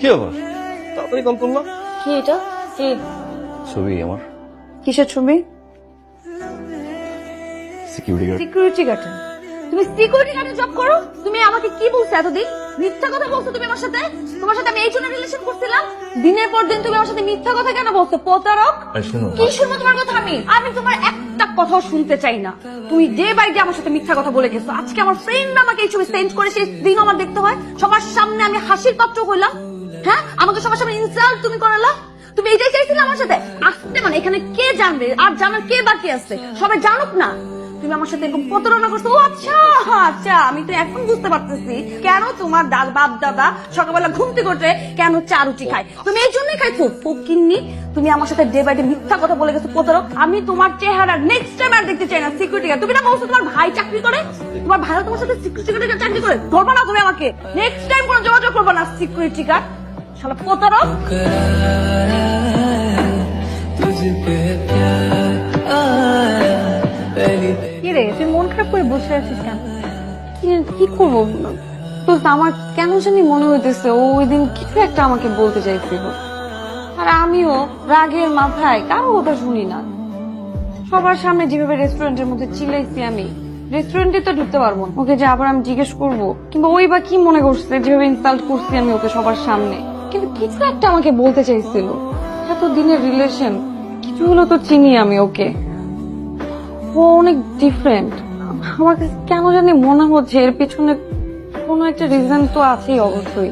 কি আবার তাড়াতাড়ি কল করলাম। কি এটা? কি ছবি আমার কিসের ছবি? Security guard. Security guard? তুমি সিকিউরিটি গার্ডে জব করো? তুমি আমাকে কি বলছো এতদিন? মিথ্যা কথা বলছো তুমি আমার সাথে। তোমার সাথে আমি এই জন্য রিলেশন করছিলাম। দিনের পর দিন তুমি আমার সাথে মিথ্যা কথা কেন বলছো? প্রতারক। শুনো কি শুনবো তোমার কথা? আমি তোমার একটা কথাও শুনতে চাই না। তুমি ডে বাই ডে আমার সাথে মিথ্যা কথা বলে গেছো। আজকে আমার ফ্রেন্ড আমাকে এই ছবি সেন্ড করে, সেই দিন আমার দেখতে হয় সবার সামনে আমি হাসির পাত্র হইলাম। হ্যাঁ, আমাকে সবার সামনে ইনসাল্ট তুমি করালা। তুমি এটাই চাইছিলে আমার সাথে আসতে? মানে এখানে কে জানবে? আর জানার কে বাকি আছে? সবাই জানুক না তুমি আমার সাথে এরকম প্রতারণা করছো। ও আচ্ছা আচ্ছা, আমি তো এখন বুঝতে পারতেছি কেন তোমার বাপ দাদা সকালবেলা ঘুম থেকে উঠে কেন চা রুটি খায়। তুমি এই জন্যই খাইছো ফকিন্নি। তুমি আমার সাথে ডে বাই ডে মিথ্যা কথা বলে গেছো প্রতারক। আমি তোমার চেহারা নেক্সট টাইম আর দেখতে চাই না। সিকিউরিটি গার্ড তুমি না বলছো তোমার ভাই চাকরি করে? তোমার ভাইও তোমার সাথে সিকিউরিটি গার্ড চাকরি করে? ধরবা না তুমি আমাকে। নেক্সট টাইম কোনো যোগাযোগ করবো না সিকিউরিটি গার্ড। শালা প্রতারক। কি রে, তুই মন খারাপ করে বসে আছিস কেন? কি করবো তো? আমার কেন জানি মনে হইতেছে ও ওই দিন কিছু একটা আমাকে বলতে চাইছিল, আর আমিও রাগের মাথায় কারো কথা শুনি না। সবার সামনে যেভাবে রেস্টুরেন্টের মধ্যে চিল্লাইছি, আমি রেস্টুরেন্টে তো ঢুকতে পারবো না। ওকে যে আবার আমি জিজ্ঞেস করবো, কিংবা ওই বা কি মনে করছে যেভাবে ইনসাল্ট করছি আমি ওকে সবার সামনে। কিন্তু কিছু একটা আমাকে বলতে চাইছিল। এত দিনের রিলেশন, কিছু হলো তো চিনি আমি ওকে। ও অনেক ডিফারেন্ট। আমার কাছে কেন জানি মনে হচ্ছে এর পিছনে কোনো একটা রিজন তো আছেই অবশ্যই।